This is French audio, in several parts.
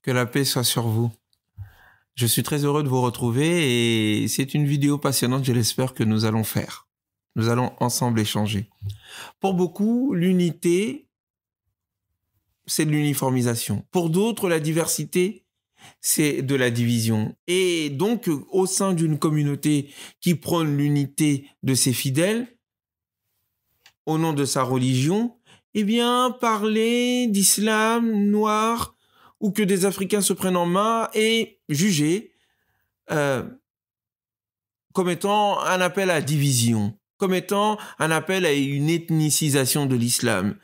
Que la paix soit sur vous. Je suis très heureux de vous retrouver et c'est une vidéo passionnante, je l'espère, que nous allons faire. Nous allons ensemble échanger. Pour beaucoup, l'unité, c'est de l'uniformisation. Pour d'autres, la diversité, c'est de la division. Et donc, au sein d'une communauté qui prône l'unité de ses fidèles, au nom de sa religion, eh bien, parler d'islam noir ou que des Africains se prennent en main est jugé comme étant un appel à la division, comme étant un appel à une ethnicisation de l'islam.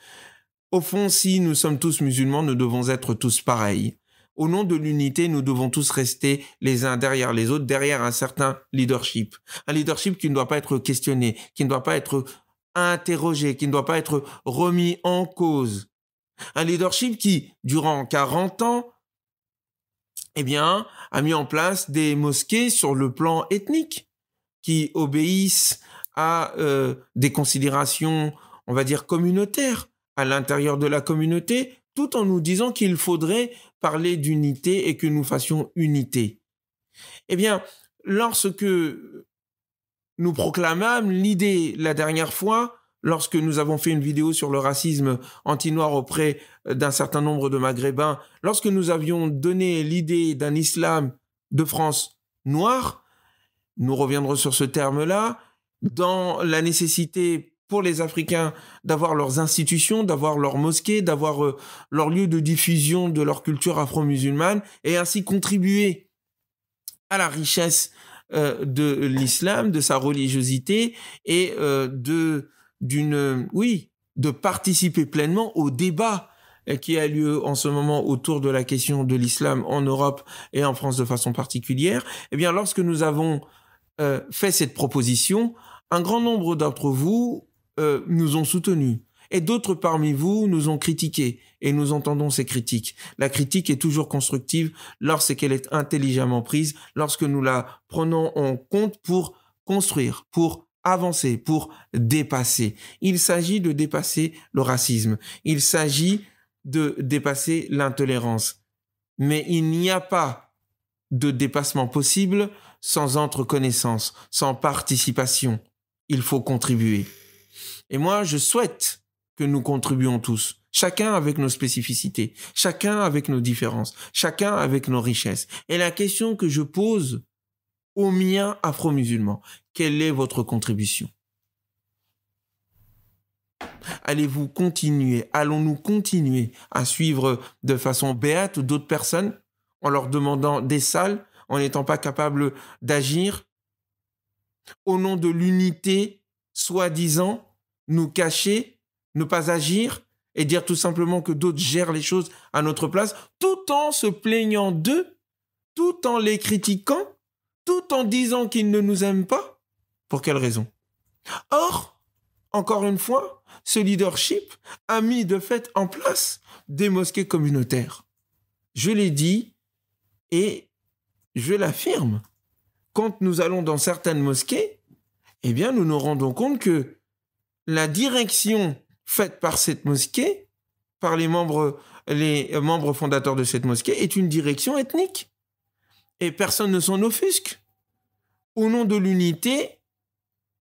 Au fond, si nous sommes tous musulmans, nous devons être tous pareils. Au nom de l'unité, nous devons tous rester les uns derrière les autres, derrière un certain leadership. Un leadership qui ne doit pas être questionné, qui ne doit pas être interrogé, qui ne doit pas être remis en cause. Un leadership qui, durant 40 ans, eh bien, a mis en place des mosquées sur le plan ethnique qui obéissent à des considérations, on va dire, communautaires à l'intérieur de la communauté, tout en nous disant qu'il faudrait parler d'unité et que nous fassions unité. Eh bien, lorsque nous proclamâmes l'idée la dernière fois, lorsque nous avons fait une vidéo sur le racisme anti-noir auprès d'un certain nombre de Maghrébins, lorsque nous avions donné l'idée d'un islam de France noir, nous reviendrons sur ce terme-là, dans la nécessité pour les Africains d'avoir leurs institutions, d'avoir leurs mosquées, d'avoir leur lieu de diffusion de leur culture afro-musulmane et ainsi contribuer à la richesse de l'islam, de sa religiosité et de participer pleinement au débat qui a lieu en ce moment autour de la question de l'islam en Europe et en France de façon particulière. Eh bien, lorsque nous avons fait cette proposition, un grand nombre d'entre vous nous ont soutenus. Et d'autres parmi vous nous ont critiqués, et nous entendons ces critiques. La critique est toujours constructive lorsqu'elle est intelligemment prise, lorsque nous la prenons en compte pour construire, pour avancer, pour dépasser. Il s'agit de dépasser le racisme, il s'agit de dépasser l'intolérance. Mais il n'y a pas de dépassement possible sans entreconnaissance, sans participation. Il faut contribuer. Et moi, je souhaite que nous contribuions tous, chacun avec nos spécificités, chacun avec nos différences, chacun avec nos richesses. Et la question que je pose aux miens afro-musulmans, quelle est votre contribution? Allez-vous continuer, allons-nous continuer à suivre de façon béate d'autres personnes en leur demandant des salles, en n'étant pas capables d'agir au nom de l'unité, soi-disant, nous cacher, ne pas agir et dire tout simplement que d'autres gèrent les choses à notre place, tout en se plaignant d'eux, tout en les critiquant, tout en disant qu'ils ne nous aiment pas. Pour quelle raison? Or, encore une fois, ce leadership a mis de fait en place des mosquées communautaires. Je l'ai dit et je l'affirme. Quand nous allons dans certaines mosquées, eh bien, nous nous rendons compte que la direction faite par cette mosquée, par les membres fondateurs de cette mosquée, est une direction ethnique. Et personne ne s'en offusque. Au nom de l'unité,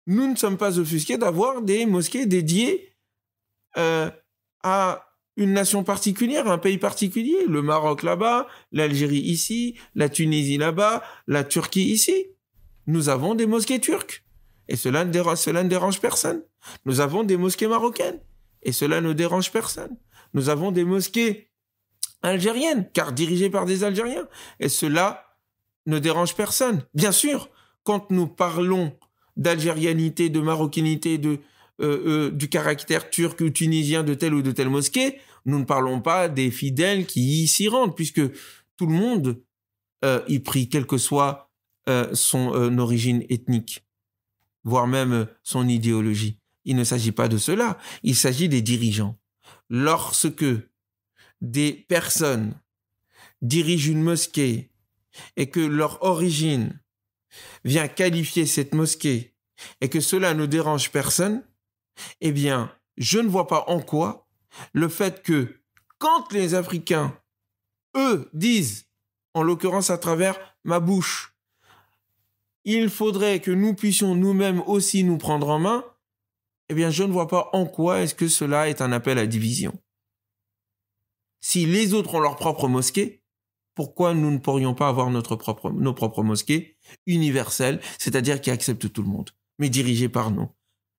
nous ne sommes pas offusqués d'avoir des mosquées dédiées à une nation particulière, un pays particulier. Le Maroc là-bas, l'Algérie ici, la Tunisie là-bas, la Turquie ici. Nous avons des mosquées turques. Et cela ne dérange personne. Nous avons des mosquées marocaines. Et cela ne dérange personne. Nous avons des mosquées algériennes, car dirigées par des Algériens. Et cela ne dérange personne. Bien sûr, quand nous parlons d'algérianité, de maroquinité, du caractère turc ou tunisien de telle ou de telle mosquée, nous ne parlons pas des fidèles qui s'y rendent, puisque tout le monde y prie, quelle que soit son origine ethnique, voire même son idéologie. Il ne s'agit pas de cela, il s'agit des dirigeants. Lorsque des personnes dirigent une mosquée et que leur origine vient qualifier cette mosquée et que cela ne dérange personne, eh bien, je ne vois pas en quoi le fait que quand les Africains eux disent, en l'occurrence à travers ma bouche, il faudrait que nous puissions nous-mêmes aussi nous prendre en main, eh bien, je ne vois pas en quoi est-ce que cela est un appel à division. Si les autres ont leur propre mosquée, pourquoi nous ne pourrions pas avoir nos propres mosquées universelles, c'est-à-dire qui acceptent tout le monde, mais dirigées par nous,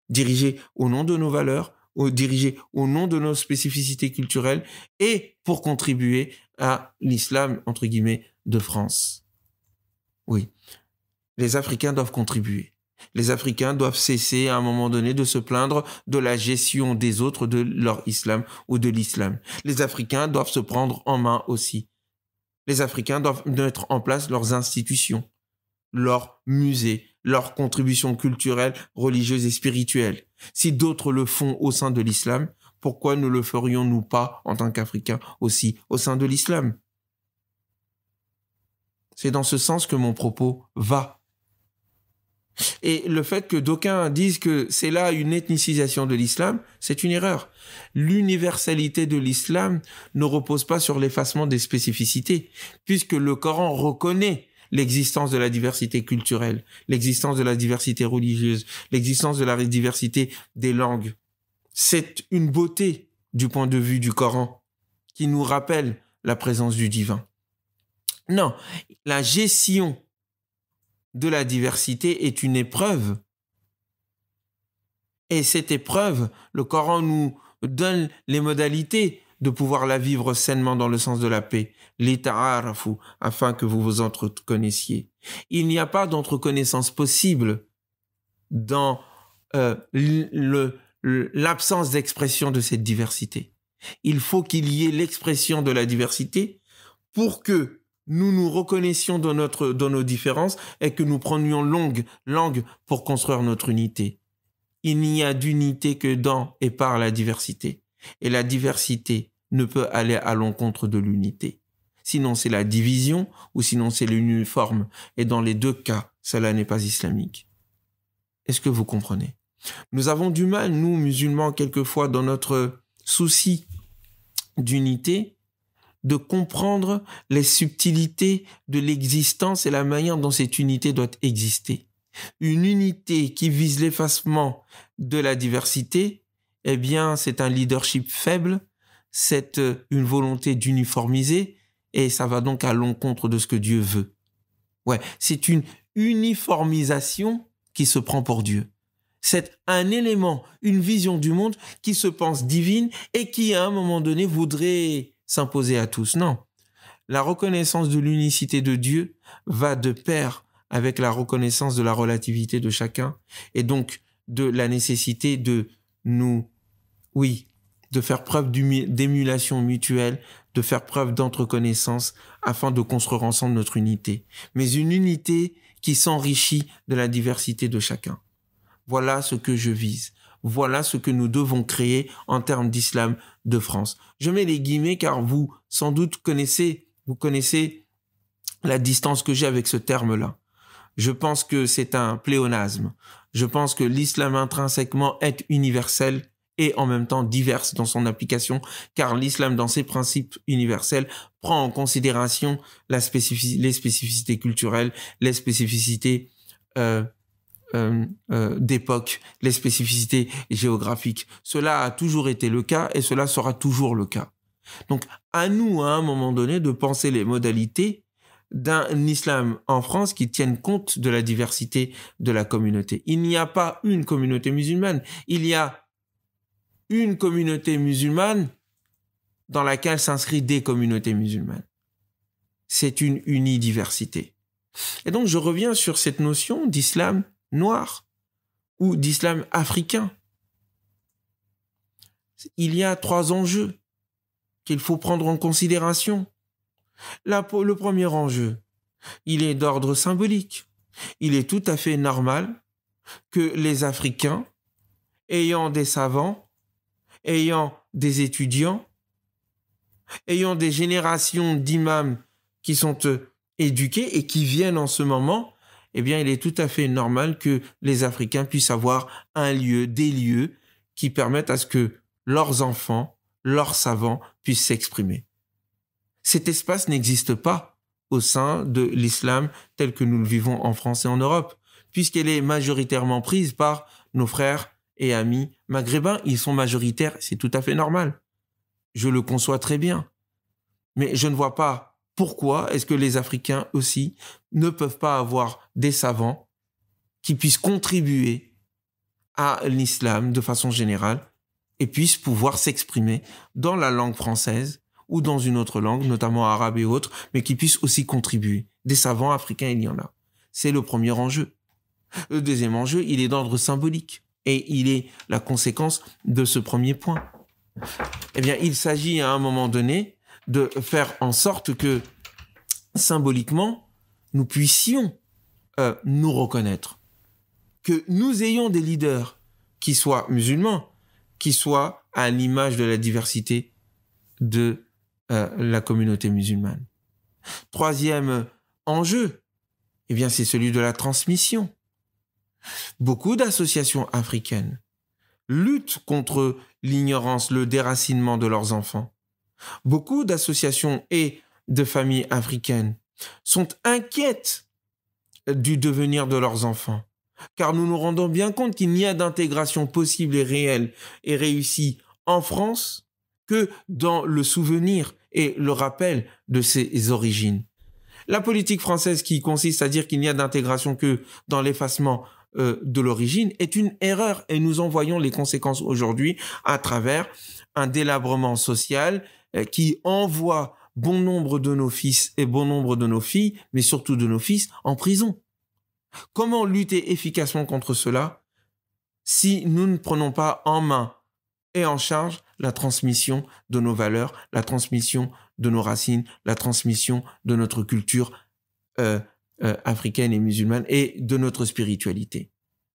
dirigées au nom de nos valeurs, dirigées au nom de nos spécificités culturelles et pour contribuer à l'islam, entre guillemets, de France. Oui, les Africains doivent contribuer. Les Africains doivent cesser à un moment donné de se plaindre de la gestion des autres de leur islam ou de l'islam. Les Africains doivent se prendre en main aussi. Les Africains doivent mettre en place leurs institutions, leurs musées, leurs contributions culturelles, religieuses et spirituelles. Si d'autres le font au sein de l'islam, pourquoi ne le ferions-nous pas en tant qu'Africains aussi au sein de l'islam? C'est dans ce sens que mon propos va. Et le fait que d'aucuns disent que c'est là une ethnicisation de l'islam, c'est une erreur. L'universalité de l'islam ne repose pas sur l'effacement des spécificités, puisque le Coran reconnaît l'existence de la diversité culturelle, l'existence de la diversité religieuse, l'existence de la diversité des langues. C'est une beauté du point de vue du Coran qui nous rappelle la présence du divin. Non, la gestion de la diversité est une épreuve. Et cette épreuve, le Coran nous donne les modalités de pouvoir la vivre sainement dans le sens de la paix. Lita'arafu, afin que vous vous entreconnaissiez. Il n'y a pas d'entreconnaissance possible dans l'absence d'expression de cette diversité. Il faut qu'il y ait l'expression de la diversité pour que nous nous reconnaissions dans nos différences et que nous prenions langue pour construire notre unité. Il n'y a d'unité que dans et par la diversité. Et la diversité ne peut aller à l'encontre de l'unité. Sinon, c'est la division ou sinon, c'est l'uniforme. Et dans les deux cas, cela n'est pas islamique. Est-ce que vous comprenez? Nous avons du mal, nous, musulmans, quelquefois, dans notre souci d'unité, de comprendre les subtilités de l'existence et la manière dont cette unité doit exister. Une unité qui vise l'effacement de la diversité, eh bien, c'est un leadership faible, c'est une volonté d'uniformiser, et ça va donc à l'encontre de ce que Dieu veut. Ouais, c'est une uniformisation qui se prend pour Dieu. C'est un élément, une vision du monde qui se pense divine et qui, à un moment donné, voudrait s'imposer à tous. Non. La reconnaissance de l'unicité de Dieu va de pair avec la reconnaissance de la relativité de chacun et donc de la nécessité de de faire preuve d'émulation mutuelle, de faire preuve d'entreconnaissance afin de construire ensemble notre unité. Mais une unité qui s'enrichit de la diversité de chacun. Voilà ce que je vise. Voilà ce que nous devons créer en termes d'islam de France. Je mets les guillemets car vous, sans doute, connaissez la distance que j'ai avec ce terme-là. Je pense que c'est un pléonasme. Je pense que l'islam intrinsèquement est universel et en même temps diverse dans son application, car l'islam, dans ses principes universels, prend en considération les spécificités culturelles, les spécificités d'époque, les spécificités géographiques. Cela a toujours été le cas et cela sera toujours le cas. Donc, à nous, à un moment donné, de penser les modalités d'un islam en France qui tienne compte de la diversité de la communauté. Il n'y a pas une communauté musulmane, il y a une communauté musulmane dans laquelle s'inscrivent des communautés musulmanes. C'est une unidiversité. Et donc, je reviens sur cette notion d'islam noir ou d'islam africain. Il y a 3 enjeux qu'il faut prendre en considération. Le premier enjeu, il est d'ordre symbolique. Il est tout à fait normal que les Africains, ayant des savants, ayant des étudiants, ayant des générations d'imams qui sont éduqués et qui viennent en ce moment, eh bien, il est tout à fait normal que les Africains puissent avoir des lieux qui permettent à ce que leurs enfants, leurs savants puissent s'exprimer. Cet espace n'existe pas au sein de l'islam tel que nous le vivons en France et en Europe, puisqu'elle est majoritairement prise par nos frères et amis maghrébins. Ils sont majoritaires, c'est tout à fait normal. Je le conçois très bien. Mais je ne vois pas pourquoi est-ce que les Africains aussi ne peuvent pas avoir des savants qui puissent contribuer à l'islam de façon générale et puissent pouvoir s'exprimer dans la langue française ou dans une autre langue, notamment arabe et autres, mais qui puissent aussi contribuer. Des savants africains, il y en a. C'est le premier enjeu. Le deuxième enjeu, il est d'ordre symbolique et il est la conséquence de ce premier point. Eh bien, il s'agit à un moment donné de faire en sorte que symboliquement, nous puissions nous reconnaître, que nous ayons des leaders qui soient musulmans, qui soient à l'image de la diversité de la communauté musulmane. Troisième enjeu, eh bien, c'est celui de la transmission. Beaucoup d'associations africaines luttent contre l'ignorance, le déracinement de leurs enfants. Beaucoup d'associations et de familles africaines sont inquiètes du devenir de leurs enfants, car nous nous rendons bien compte qu'il n'y a d'intégration possible et réelle et réussie en France que dans le souvenir et le rappel de ses origines. La politique française qui consiste à dire qu'il n'y a d'intégration que dans l'effacement de l'origine est une erreur et nous en voyons les conséquences aujourd'hui à travers un délabrement social qui envoie bon nombre de nos fils et bon nombre de nos filles, mais surtout de nos fils, en prison. Comment lutter efficacement contre cela si nous ne prenons pas en main et en charge la transmission de nos valeurs, la transmission de nos racines, la transmission de notre culture africaine et musulmane et de notre spiritualité.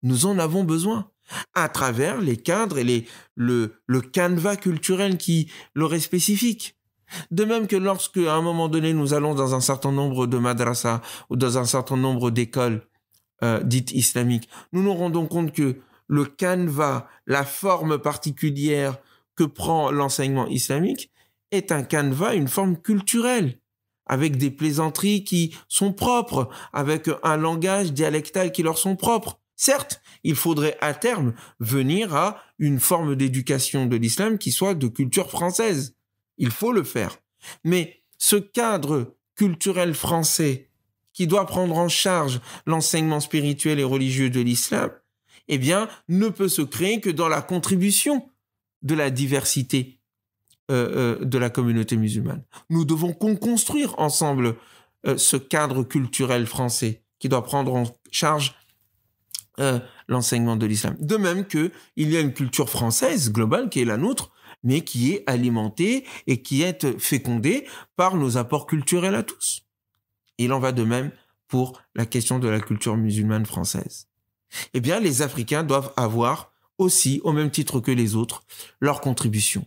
Nous en avons besoin à travers les cadres et le canevas culturel qui leur est spécifique. De même que lorsque, à un moment donné, nous allons dans un certain nombre de madrasas ou dans un certain nombre d'écoles dites islamiques, nous nous rendons compte que le canevas, la forme particulière que prend l'enseignement islamique est un canevas, une forme culturelle, avec des plaisanteries qui sont propres, avec un langage dialectal qui leur sont propres. Certes, il faudrait à terme venir à une forme d'éducation de l'islam qui soit de culture française. Il faut le faire. Mais ce cadre culturel français qui doit prendre en charge l'enseignement spirituel et religieux de l'islam, eh bien, ne peut se créer que dans la contribution de la diversité de la communauté musulmane. Nous devons construire ensemble ce cadre culturel français qui doit prendre en charge l'enseignement de l'islam. De même qu'il y a une culture française globale qui est la nôtre, mais qui est alimentée et qui est fécondée par nos apports culturels à tous. Il en va de même pour la question de la culture musulmane française. Eh bien, les Africains doivent avoir aussi, au même titre que les autres, leur contribution.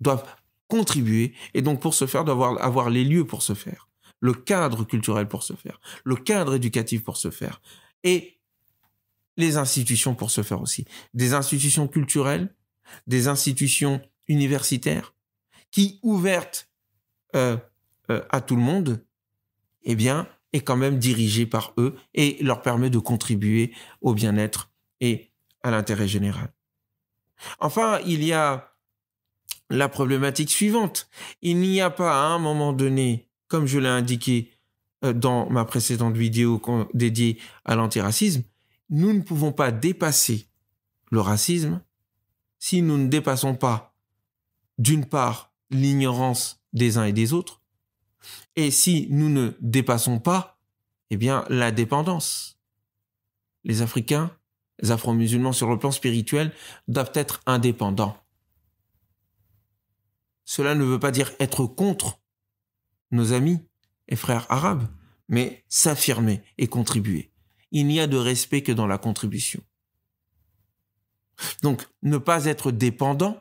Doivent contribuer et donc pour ce faire, doivent avoir les lieux pour ce faire, le cadre culturel pour ce faire, le cadre éducatif pour ce faire et les institutions pour ce faire aussi. Des institutions culturelles, des institutions universitaires qui, ouvertes à tout le monde, eh bien, est quand même dirigée par eux et leur permet de contribuer au bien-être et à l'intérêt général. Enfin, il y a la problématique suivante. Il n'y a pas à un moment donné, comme je l'ai indiqué dans ma précédente vidéo dédiée à l'antiracisme, nous ne pouvons pas dépasser le racisme si nous ne dépassons pas, d'une part, l'ignorance des uns et des autres, et si nous ne dépassons pas, eh bien, la dépendance. Les Africains, les Afro-musulmans sur le plan spirituel doivent être indépendants. Cela ne veut pas dire être contre nos amis et frères arabes, mais s'affirmer et contribuer. Il n'y a de respect que dans la contribution. Donc, ne pas être dépendant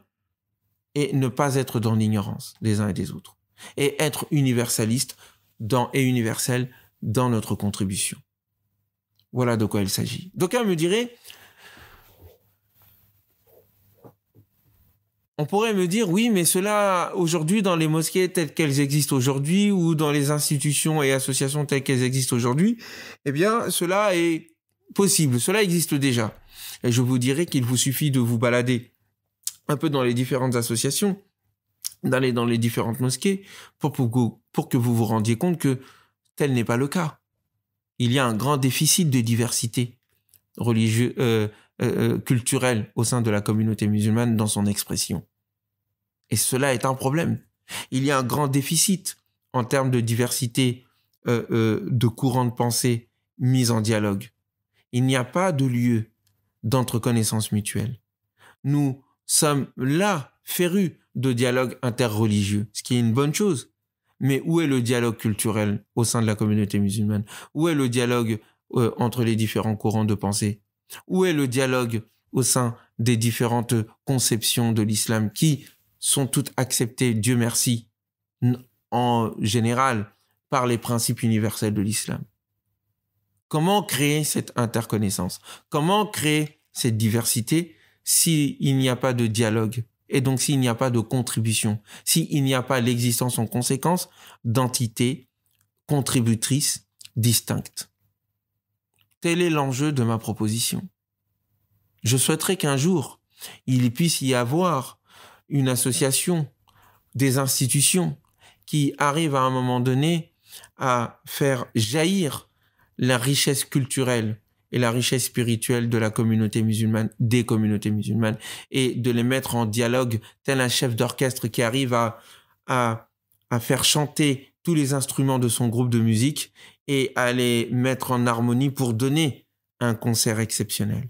et ne pas être dans l'ignorance des uns et des autres. Et être universaliste et universel dans notre contribution. Voilà de quoi il s'agit. D'aucuns me diraient, On pourrait me dire, oui, mais cela, aujourd'hui, dans les mosquées telles qu'elles existent aujourd'hui, ou dans les institutions et associations telles qu'elles existent aujourd'hui, eh bien, cela est possible, cela existe déjà. Et je vous dirais qu'il vous suffit de vous balader un peu dans les différentes associations, d'aller dans les différentes mosquées, pour que vous vous rendiez compte que tel n'est pas le cas. Il y a un grand déficit de diversité religieuse, culturelle au sein de la communauté musulmane dans son expression. Et cela est un problème. Il y a un grand déficit en termes de diversité de courants de pensée mis en dialogue. Il n'y a pas de lieu d'entreconnaissance mutuelle. Nous sommes là, férus de dialogue interreligieux, ce qui est une bonne chose. Mais où est le dialogue culturel au sein de la communauté musulmane? Où est le dialogue entre les différents courants de pensée? Où est le dialogue au sein des différentes conceptions de l'islam qui sont toutes acceptées, Dieu merci, en général, par les principes universels de l'islam? Comment créer cette interconnaissance? Comment créer cette diversité s'il n'y a pas de dialogue? Et donc, s'il n'y a pas de contribution, s'il n'y a pas l'existence en conséquence d'entités contributrices distinctes. Tel est l'enjeu de ma proposition. Je souhaiterais qu'un jour, il puisse y avoir une association, des institutions qui arrivent à un moment donné à faire jaillir la richesse culturelle et la richesse spirituelle de la communauté musulmane, des communautés musulmanes, et de les mettre en dialogue, tel un chef d'orchestre qui arrive à faire chanter tous les instruments de son groupe de musique et à les mettre en harmonie pour donner un concert exceptionnel.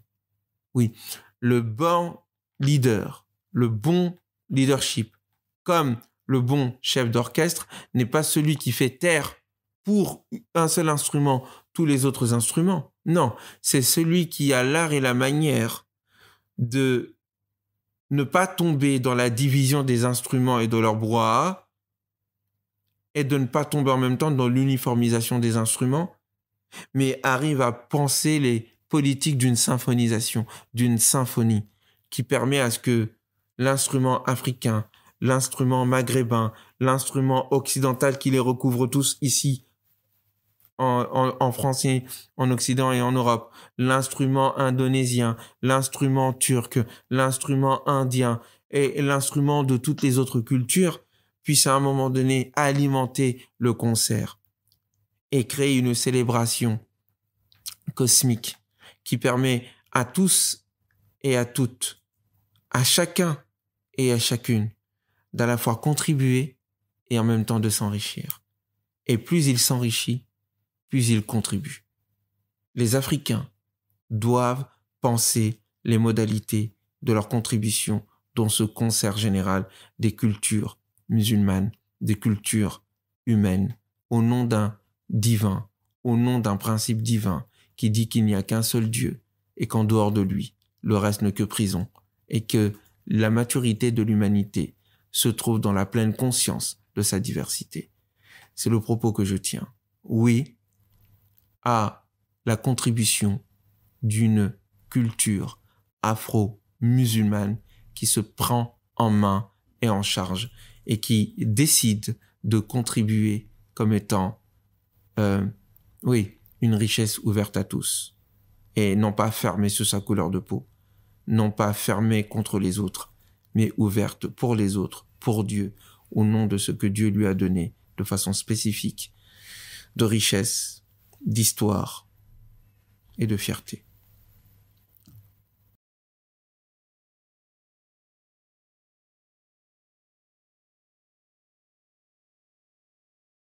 Oui, le bon leader, le bon leadership, comme le bon chef d'orchestre, n'est pas celui qui fait taire pour un seul instrument tous les autres instruments. Non, c'est celui qui a l'art et la manière de ne pas tomber dans la division des instruments et de leur brouhaha, et de ne pas tomber en même temps dans l'uniformisation des instruments, mais arrive à penser les politiques d'une symphonisation, d'une symphonie, qui permet à ce que l'instrument africain, l'instrument maghrébin, l'instrument occidental qui les recouvre tous ici, en français, en Occident et en Europe, l'instrument indonésien, l'instrument turc, l'instrument indien et l'instrument de toutes les autres cultures puissent à un moment donné alimenter le concert et créer une célébration cosmique qui permet à tous et à toutes, à chacun et à chacune, d'à la fois contribuer et en même temps de s'enrichir. Et plus il s'enrichit, plus il contribue. Les Africains doivent penser les modalités de leur contribution dans ce concert général des cultures musulmanes, des cultures humaines, au nom d'un divin, au nom d'un principe divin qui dit qu'il n'y a qu'un seul Dieu et qu'en dehors de lui, le reste n'est que prison, et que la maturité de l'humanité se trouve dans la pleine conscience de sa diversité. C'est le propos que je tiens. Oui, à la contribution d'une culture afro-musulmane qui se prend en main et en charge et qui décide de contribuer comme étant, une richesse ouverte à tous et non pas fermée sur sa couleur de peau, non pas fermée contre les autres, mais ouverte pour les autres, pour Dieu, au nom de ce que Dieu lui a donné de façon spécifique, de richesse, d'histoire et de fierté.